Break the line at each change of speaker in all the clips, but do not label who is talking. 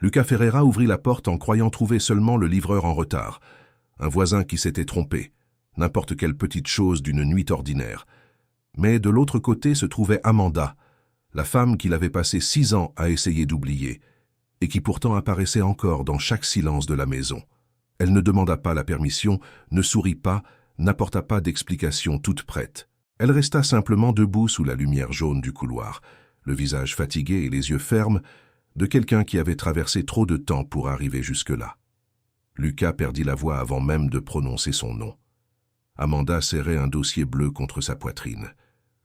Lucas Ferreira ouvrit la porte en croyant trouver seulement le livreur en retard, un voisin qui s'était trompé, n'importe quelle petite chose d'une nuit ordinaire. Mais de l'autre côté se trouvait Amanda, la femme qu'il avait passé 6 ans à essayer d'oublier, et qui pourtant apparaissait encore dans chaque silence de la maison. Elle ne demanda pas la permission, ne sourit pas, n'apporta pas d'explication toute prête. Elle resta simplement debout sous la lumière jaune du couloir, le visage fatigué et les yeux fermes, de quelqu'un qui avait traversé trop de temps pour arriver jusque-là. Lucas perdit la voix avant même de prononcer son nom. Amanda serrait un dossier bleu contre sa poitrine,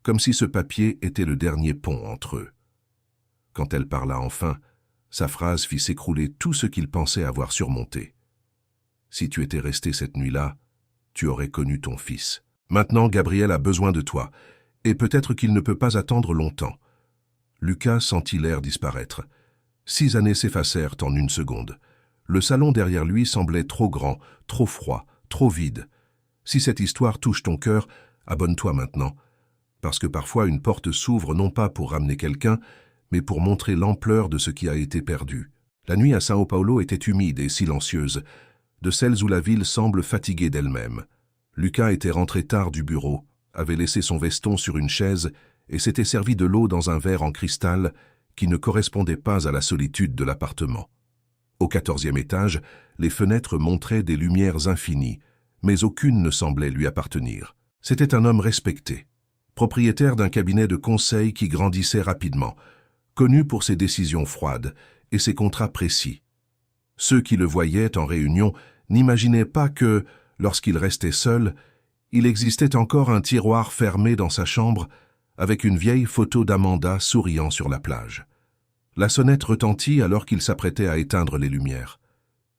comme si ce papier était le dernier pont entre eux. Quand elle parla enfin, sa phrase fit s'écrouler tout ce qu'il pensait avoir surmonté. « Si tu étais resté cette nuit-là, tu aurais connu ton fils. Maintenant, Gabriel a besoin de toi, et peut-être qu'il ne peut pas attendre longtemps. » Lucas sentit l'air disparaître. 6 années s'effacèrent en une seconde. Le salon derrière lui semblait trop grand, trop froid, trop vide. Si cette histoire touche ton cœur, abonne-toi maintenant. Parce que parfois une porte s'ouvre non pas pour ramener quelqu'un, mais pour montrer l'ampleur de ce qui a été perdu. La nuit à São Paulo était humide et silencieuse, de celles où la ville semble fatiguée d'elle-même. Lucas était rentré tard du bureau, avait laissé son veston sur une chaise et s'était servi de l'eau dans un verre en cristal qui ne correspondait pas à la solitude de l'appartement. Au 14e étage, les fenêtres montraient des lumières infinies, mais aucune ne semblait lui appartenir. C'était un homme respecté, propriétaire d'un cabinet de conseil qui grandissait rapidement, connu pour ses décisions froides et ses contrats précis. Ceux qui le voyaient en réunion n'imaginaient pas que, lorsqu'il restait seul, il existait encore un tiroir fermé dans sa chambre avec une vieille photo d'Amanda souriant sur la plage. La sonnette retentit alors qu'il s'apprêtait à éteindre les lumières.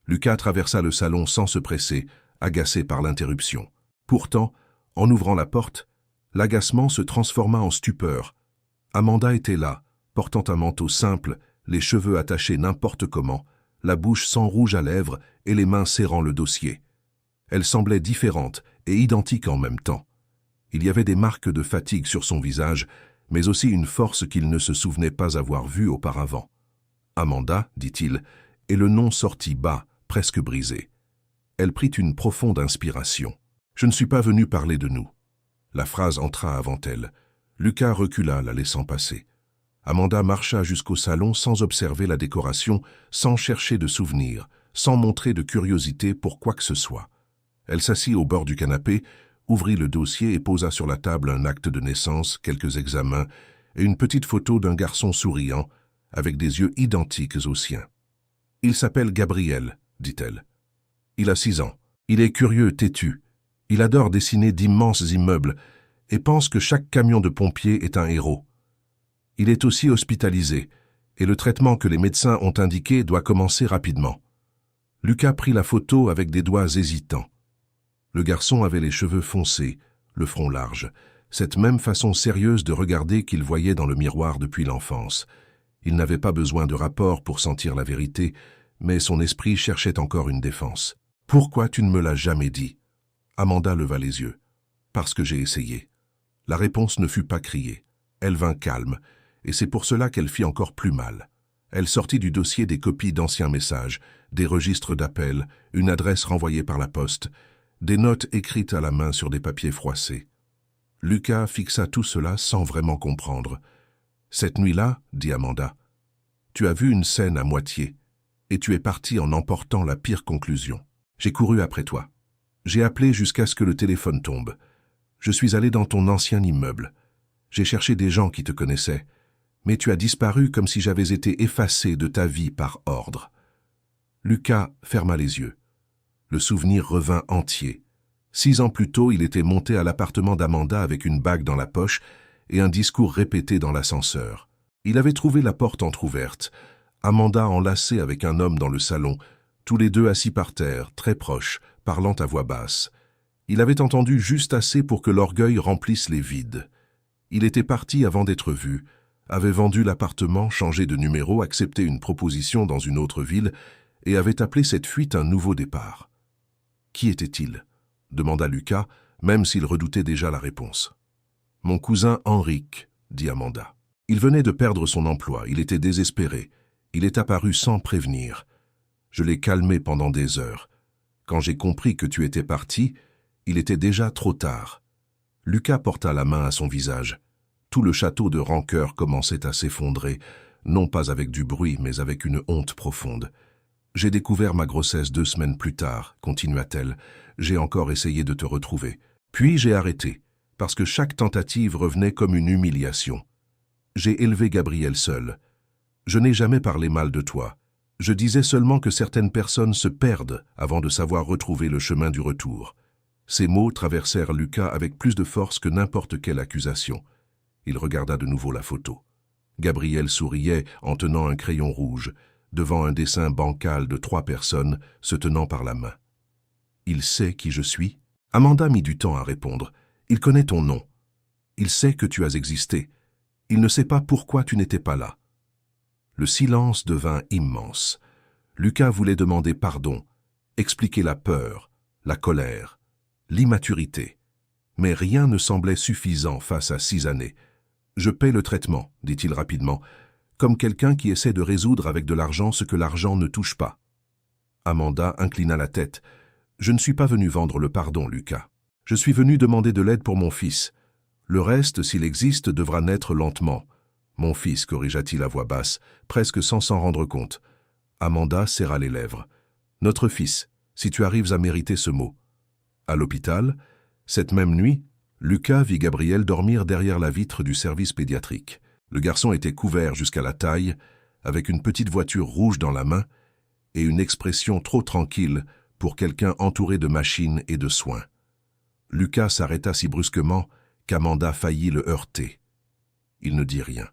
Lucas traversa le salon sans se presser, agacé par l'interruption. Pourtant, en ouvrant la porte, l'agacement se transforma en stupeur. Amanda était là, portant un manteau simple, les cheveux attachés n'importe comment, la bouche sans rouge à lèvres et les mains serrant le dossier. Elle semblait différente et identique en même temps. Il y avait des marques de fatigue sur son visage, mais aussi une force qu'il ne se souvenait pas avoir vue auparavant. « Amanda » dit-il, et le nom sortit bas, presque brisé. Elle prit une profonde inspiration. « Je ne suis pas venu parler de nous. » La phrase entra avant elle. Lucas recula, la laissant passer. Amanda marcha jusqu'au salon sans observer la décoration, sans chercher de souvenirs, sans montrer de curiosité pour quoi que ce soit. Elle s'assit au bord du canapé, ouvrit le dossier et posa sur la table un acte de naissance, quelques examens et une petite photo d'un garçon souriant, avec des yeux identiques aux siens. « Il s'appelle Gabriel », dit-elle. « Il a 6 ans. Il est curieux, têtu. Il adore dessiner d'immenses immeubles et pense que chaque camion de pompiers est un héros. Il est aussi hospitalisé, et le traitement que les médecins ont indiqué doit commencer rapidement. » Lucas prit la photo avec des doigts hésitants. Le garçon avait les cheveux foncés, le front large, cette même façon sérieuse de regarder qu'il voyait dans le miroir depuis l'enfance. Il n'avait pas besoin de rapport pour sentir la vérité, mais son esprit cherchait encore une défense. « Pourquoi tu ne me l'as jamais dit ?» Amanda leva les yeux. « Parce que j'ai essayé. » La réponse ne fut pas criée. Elle vint calme, et c'est pour cela qu'elle fit encore plus mal. Elle sortit du dossier des copies d'anciens messages, des registres d'appels, une adresse renvoyée par la poste, des notes écrites à la main sur des papiers froissés. Lucas fixa tout cela sans vraiment comprendre. « Cette nuit-là, dit Amanda, tu as vu une scène à moitié, et tu es parti en emportant la pire conclusion. J'ai couru après toi. J'ai appelé jusqu'à ce que le téléphone tombe. Je suis allé dans ton ancien immeuble. J'ai cherché des gens qui te connaissaient, mais tu as disparu comme si j'avais été effacé de ta vie par ordre. » Lucas ferma les yeux. Le souvenir revint entier. 6 ans plus tôt, il était monté à l'appartement d'Amanda avec une bague dans la poche et un discours répété dans l'ascenseur. Il avait trouvé la porte entr'ouverte, Amanda enlacée avec un homme dans le salon, tous les deux assis par terre, très proches, parlant à voix basse. Il avait entendu juste assez pour que l'orgueil remplisse les vides. Il était parti avant d'être vu, avait vendu l'appartement, changé de numéro, accepté une proposition dans une autre ville et avait appelé cette fuite un nouveau départ. Qui était-il ? Demanda Lucas, même s'il redoutait déjà la réponse. « Mon cousin Henrique » dit Amanda. Il venait de perdre son emploi, il était désespéré. Il est apparu sans prévenir. Je l'ai calmé pendant des heures. Quand j'ai compris que tu étais parti, il était déjà trop tard. Lucas porta la main à son visage. Tout le château de rancœur commençait à s'effondrer, non pas avec du bruit, mais avec une honte profonde. J'ai découvert ma grossesse 2 semaines plus tard, continua-t-elle. J'ai encore essayé de te retrouver. Puis j'ai arrêté, parce que chaque tentative revenait comme une humiliation. J'ai élevé Gabriel seul. Je n'ai jamais parlé mal de toi. Je disais seulement que certaines personnes se perdent avant de savoir retrouver le chemin du retour. Ces mots traversèrent Lucas avec plus de force que n'importe quelle accusation. Il regarda de nouveau la photo. Gabriel souriait en tenant un crayon rouge, devant un dessin bancal de 3 personnes se tenant par la main. « Il sait qui je suis ?» Amanda mit du temps à répondre. « Il connaît ton nom. Il sait que tu as existé. Il ne sait pas pourquoi tu n'étais pas là. » Le silence devint immense. Lucas voulait demander pardon, expliquer la peur, la colère, l'immaturité. Mais rien ne semblait suffisant face à 6 années. « Je paie le traitement, » dit-il rapidement, comme quelqu'un qui essaie de résoudre avec de l'argent ce que l'argent ne touche pas. Amanda inclina la tête. « Je ne suis pas venu vendre le pardon, Lucas. Je suis venu demander de l'aide pour mon fils. Le reste, s'il existe, devra naître lentement. » « Mon fils, corrigea-t-il à voix basse, presque sans s'en rendre compte. Amanda serra les lèvres. « Notre fils, si tu arrives à mériter ce mot. » À l'hôpital, cette même nuit, Lucas vit Gabriel dormir derrière la vitre du service pédiatrique. Le garçon était couvert jusqu'à la taille, avec une petite voiture rouge dans la main et une expression trop tranquille pour quelqu'un entouré de machines et de soins. Lucas s'arrêta si brusquement qu'Amanda faillit le heurter. Il ne dit rien.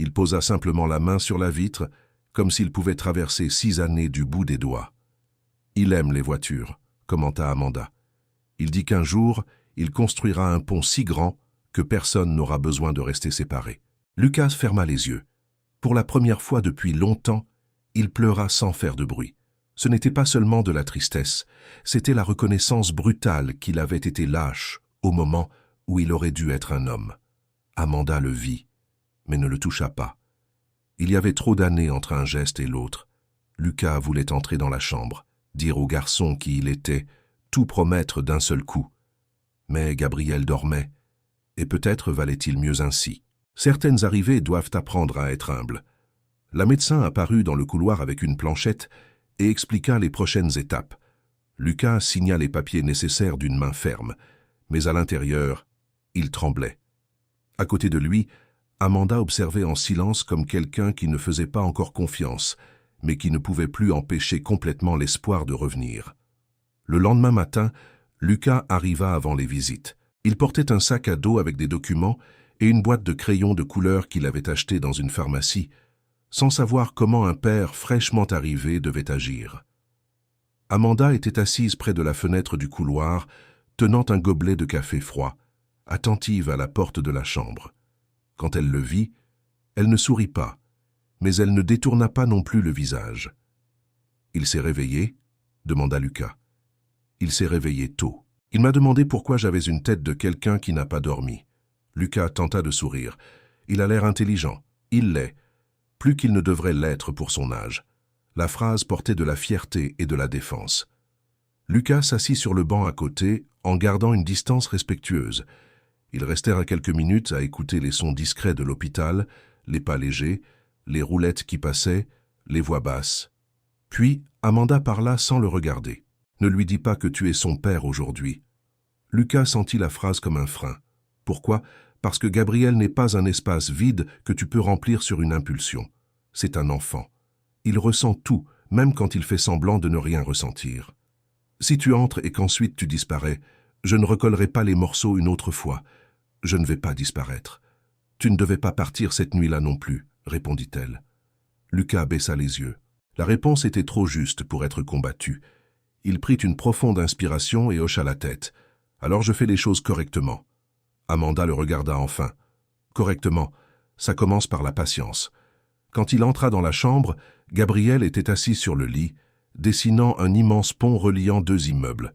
Il posa simplement la main sur la vitre, comme s'il pouvait traverser 6 années du bout des doigts. « Il aime les voitures », commenta Amanda. « Il dit qu'un jour, il construira un pont si grand que personne n'aura besoin de rester séparé. » Lucas ferma les yeux. Pour la première fois depuis longtemps, il pleura sans faire de bruit. Ce n'était pas seulement de la tristesse, c'était la reconnaissance brutale qu'il avait été lâche au moment où il aurait dû être un homme. Amanda le vit, mais ne le toucha pas. Il y avait trop d'années entre un geste et l'autre. Lucas voulait entrer dans la chambre, dire au garçon qui il était, tout promettre d'un seul coup. Mais Gabriel dormait, et peut-être valait-il mieux ainsi. Certaines arrivées doivent apprendre à être humbles. La médecin apparut dans le couloir avec une planchette et expliqua les prochaines étapes. Lucas signa les papiers nécessaires d'une main ferme, mais à l'intérieur, il tremblait. À côté de lui, Amanda observait en silence comme quelqu'un qui ne faisait pas encore confiance, mais qui ne pouvait plus empêcher complètement l'espoir de revenir. Le lendemain matin, Lucas arriva avant les visites. Il portait un sac à dos avec des documents et une boîte de crayons de couleur qu'il avait acheté dans une pharmacie, sans savoir comment un père fraîchement arrivé devait agir. Amanda était assise près de la fenêtre du couloir, tenant un gobelet de café froid, attentive à la porte de la chambre. Quand elle le vit, elle ne sourit pas, mais elle ne détourna pas non plus le visage. « Il s'est réveillé ?» demanda Lucas. « Il s'est réveillé tôt. Il m'a demandé pourquoi j'avais une tête de quelqu'un qui n'a pas dormi. » Lucas tenta de sourire. Il a l'air intelligent. Il l'est. Plus qu'il ne devrait l'être pour son âge. La phrase portait de la fierté et de la défense. Lucas s'assit sur le banc à côté, en gardant une distance respectueuse. Ils restèrent quelques minutes à écouter les sons discrets de l'hôpital, les pas légers, les roulettes qui passaient, les voix basses. Puis Amanda parla sans le regarder. « Ne lui dis pas que tu es son père aujourd'hui. » Lucas sentit la phrase comme un frein. Pourquoi ? Parce que Gabriel n'est pas un espace vide que tu peux remplir sur une impulsion. C'est un enfant. Il ressent tout, même quand il fait semblant de ne rien ressentir. Si tu entres et qu'ensuite tu disparais, je ne recollerai pas les morceaux une autre fois. Je ne vais pas disparaître. Tu ne devais pas partir cette nuit-là non plus, répondit-elle. Lucas baissa les yeux. La réponse était trop juste pour être combattue. Il prit une profonde inspiration et hocha la tête. Alors je fais les choses correctement. Amanda le regarda enfin. Correctement, ça commence par la patience. Quand il entra dans la chambre, Gabriel était assis sur le lit, dessinant un immense pont reliant 2 immeubles.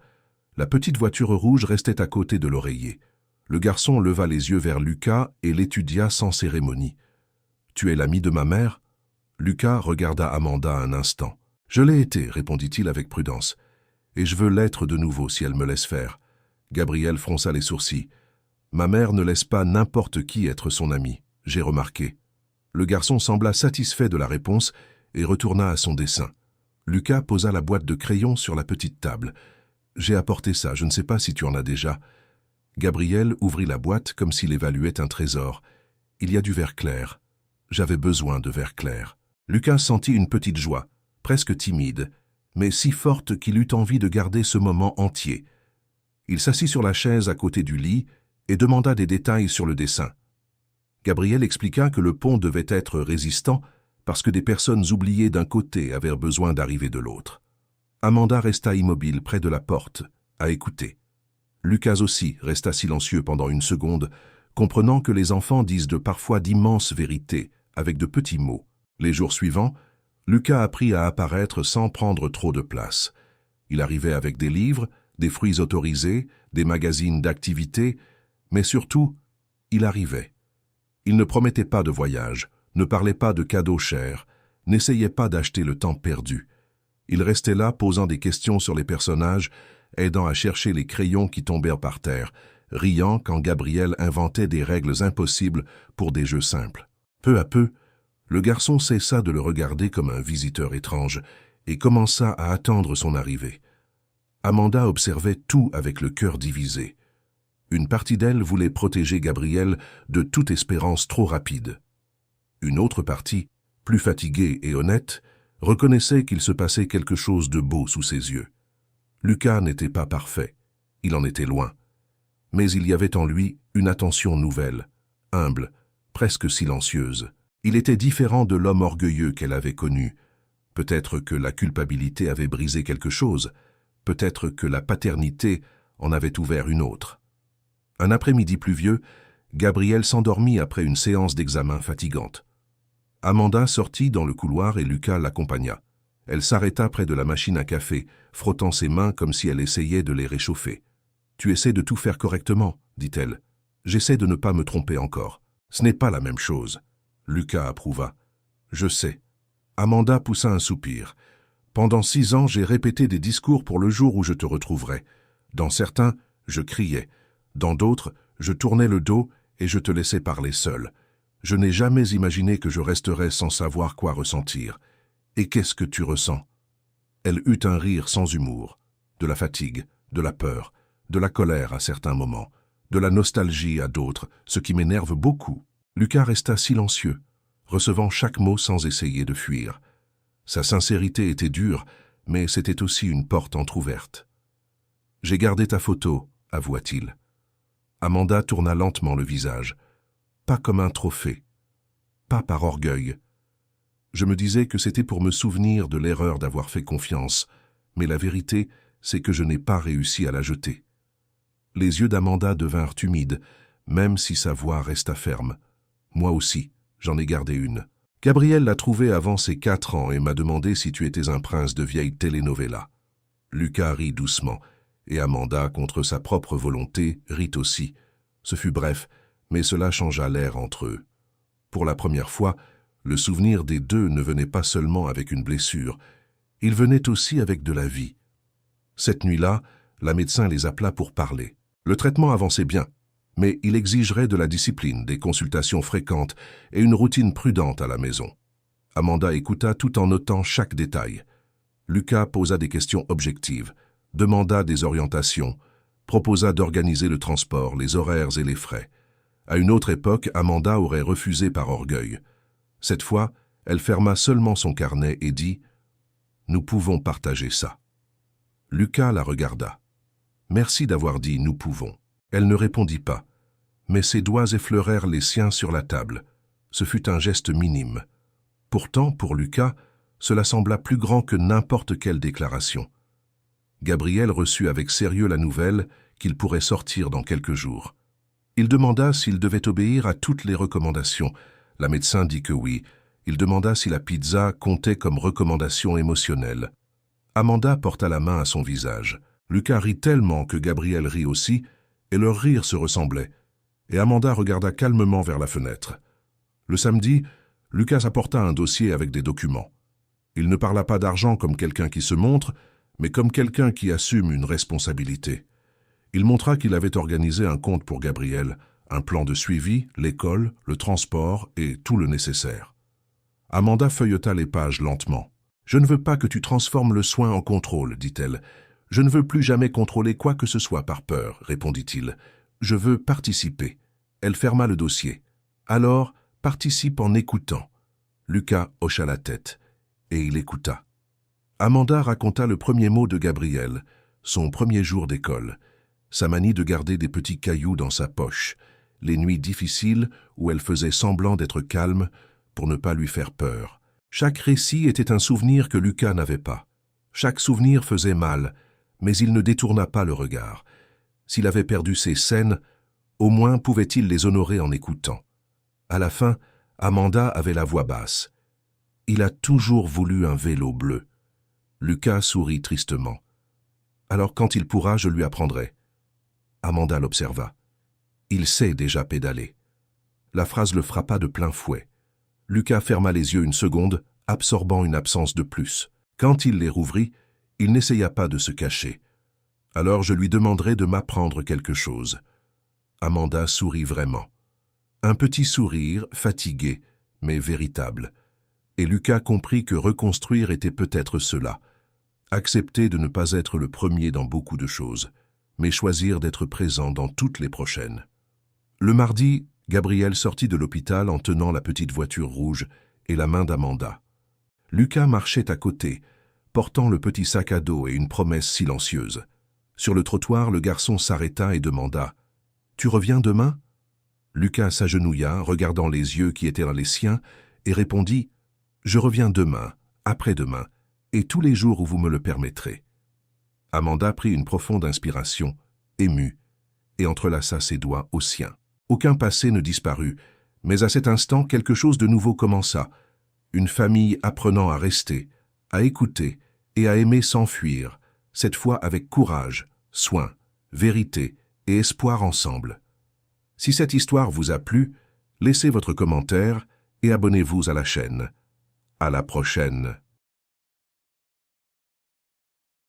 La petite voiture rouge restait à côté de l'oreiller. Le garçon leva les yeux vers Lucas et l'étudia sans cérémonie. « Tu es l'ami de ma mère ?» Lucas regarda Amanda un instant. « Je l'ai été, répondit-il avec prudence. Et je veux l'être de nouveau si elle me laisse faire. » Gabriel fronça les sourcils. « Ma mère ne laisse pas n'importe qui être son ami, j'ai remarqué. » Le garçon sembla satisfait de la réponse et retourna à son dessin. Lucas posa la boîte de crayons sur la petite table. « J'ai apporté ça, je ne sais pas si tu en as déjà. » Gabriel ouvrit la boîte comme s'il évaluait un trésor. « Il y a du vert clair. J'avais besoin de vert clair. » Lucas sentit une petite joie, presque timide, mais si forte qu'il eut envie de garder ce moment entier. Il s'assit sur la chaise à côté du lit et demanda des détails sur le dessin. Gabriel expliqua que le pont devait être résistant parce que des personnes oubliées d'un côté avaient besoin d'arriver de l'autre. Amanda resta immobile près de la porte, à écouter. Lucas aussi resta silencieux pendant une seconde, comprenant que les enfants disent parfois d'immenses vérités, avec de petits mots. Les jours suivants, Lucas apprit à apparaître sans prendre trop de place. Il arrivait avec des livres, des fruits autorisés, des magazines d'activités, mais surtout, il arrivait. Il ne promettait pas de voyage, ne parlait pas de cadeaux chers, n'essayait pas d'acheter le temps perdu. Il restait là posant des questions sur les personnages, aidant à chercher les crayons qui tombèrent par terre, riant quand Gabriel inventait des règles impossibles pour des jeux simples. Peu à peu, le garçon cessa de le regarder comme un visiteur étrange et commença à attendre son arrivée. Amanda observait tout avec le cœur divisé. Une partie d'elle voulait protéger Gabriel de toute espérance trop rapide. Une autre partie, plus fatiguée et honnête, reconnaissait qu'il se passait quelque chose de beau sous ses yeux. Lucas n'était pas parfait, il en était loin. Mais il y avait en lui une attention nouvelle, humble, presque silencieuse. Il était différent de l'homme orgueilleux qu'elle avait connu. Peut-être que la culpabilité avait brisé quelque chose, peut-être que la paternité en avait ouvert une autre. Un après-midi pluvieux, Gabriel s'endormit après une séance d'examen fatigante. Amanda sortit dans le couloir et Lucas l'accompagna. Elle s'arrêta près de la machine à café, frottant ses mains comme si elle essayait de les réchauffer. « Tu essaies de tout faire correctement, dit-elle. J'essaie de ne pas me tromper encore. Ce n'est pas la même chose. » Lucas approuva. « Je sais. » Amanda poussa un soupir. « Pendant 6 ans, j'ai répété des discours pour le jour où je te retrouverai. Dans certains, je criais. Dans d'autres, je tournais le dos et je te laissais parler seul. Je n'ai jamais imaginé que je resterais sans savoir quoi ressentir. Et qu'est-ce que tu ressens ?» Elle eut un rire sans humour, de la fatigue, de la peur, de la colère à certains moments, de la nostalgie à d'autres, ce qui m'énerve beaucoup. Lucas resta silencieux, recevant chaque mot sans essayer de fuir. Sa sincérité était dure, mais c'était aussi une porte entr'ouverte. « J'ai gardé ta photo, avoua-t-il. » Amanda tourna lentement le visage. Pas comme un trophée, pas par orgueil. Je me disais que c'était pour me souvenir de l'erreur d'avoir fait confiance, mais la vérité, c'est que je n'ai pas réussi à la jeter. Les yeux d'Amanda devinrent humides, même si sa voix resta ferme. Moi aussi, j'en ai gardé une. Gabriel l'a trouvée avant ses 4 ans et m'a demandé si tu étais un prince de vieille telenovela. Lucas rit doucement, et Amanda, contre sa propre volonté, rit aussi. Ce fut bref, mais cela changea l'air entre eux. Pour la première fois, le souvenir des deux ne venait pas seulement avec une blessure, il venait aussi avec de la vie. Cette nuit-là, la médecin les appela pour parler. Le traitement avançait bien, mais il exigerait de la discipline, des consultations fréquentes et une routine prudente à la maison. Amanda écouta tout en notant chaque détail. Lucas posa des questions objectives, demanda des orientations, proposa d'organiser le transport, les horaires et les frais. À une autre époque, Amanda aurait refusé par orgueil. Cette fois, elle ferma seulement son carnet et dit « Nous pouvons partager ça. » Lucas la regarda. « Merci d'avoir dit « nous pouvons ». Elle ne répondit pas, mais ses doigts effleurèrent les siens sur la table. Ce fut un geste minime. Pourtant, pour Lucas, cela sembla plus grand que n'importe quelle déclaration. Gabriel reçut avec sérieux la nouvelle qu'il pourrait sortir dans quelques jours. Il demanda s'il devait obéir à toutes les recommandations. La médecin dit que oui. Il demanda si la pizza comptait comme recommandation émotionnelle. Amanda porta la main à son visage. Lucas rit tellement que Gabriel rit aussi, et leur rire se ressemblait. Et Amanda regarda calmement vers la fenêtre. Le samedi, Lucas apporta un dossier avec des documents. Il ne parla pas d'argent comme quelqu'un qui se montre, mais comme quelqu'un qui assume une responsabilité. Il montra qu'il avait organisé un compte pour Gabriel, un plan de suivi, l'école, le transport et tout le nécessaire. Amanda feuilleta les pages lentement. « Je ne veux pas que tu transformes le soin en contrôle, dit-elle. Je ne veux plus jamais contrôler quoi que ce soit par peur, répondit-il. Je veux participer. Elle ferma le dossier. Alors, participe en écoutant. Lucas hocha la tête, et il écouta. Amanda raconta le premier mot de Gabriel, son premier jour d'école, sa manie de garder des petits cailloux dans sa poche, les nuits difficiles où elle faisait semblant d'être calme pour ne pas lui faire peur. Chaque récit était un souvenir que Lucas n'avait pas. Chaque souvenir faisait mal, mais il ne détourna pas le regard. S'il avait perdu ces scènes, au moins pouvait-il les honorer en écoutant. À la fin, Amanda avait la voix basse. « Il a toujours voulu un vélo bleu. » Lucas sourit tristement. « Alors quand il pourra, je lui apprendrai. » Amanda l'observa. « Il sait déjà pédaler. » La phrase le frappa de plein fouet. Lucas ferma les yeux une seconde, absorbant une absence de plus. Quand il les rouvrit, il n'essaya pas de se cacher. « Alors je lui demanderai de m'apprendre quelque chose. » Amanda sourit vraiment. Un petit sourire, fatigué, mais véritable. Et Lucas comprit que reconstruire était peut-être cela. Accepter de ne pas être le premier dans beaucoup de choses, mais choisir d'être présent dans toutes les prochaines. Le mardi, Gabriel sortit de l'hôpital en tenant la petite voiture rouge et la main d'Amanda. Lucas marchait à côté, portant le petit sac à dos et une promesse silencieuse. Sur le trottoir, le garçon s'arrêta et demanda « Tu reviens demain ?» Lucas s'agenouilla, regardant les yeux qui étaient dans les siens, et répondit « Je reviens demain, après-demain, et tous les jours où vous me le permettrez. » Amanda prit une profonde inspiration, émue, et entrelaça ses doigts aux siens. Aucun passé ne disparut, mais à cet instant, quelque chose de nouveau commença. Une famille apprenant à rester, à écouter et à aimer sans fuir, cette fois avec courage, soin, vérité et espoir ensemble. Si cette histoire vous a plu, laissez votre commentaire et abonnez-vous à la chaîne. À la prochaine.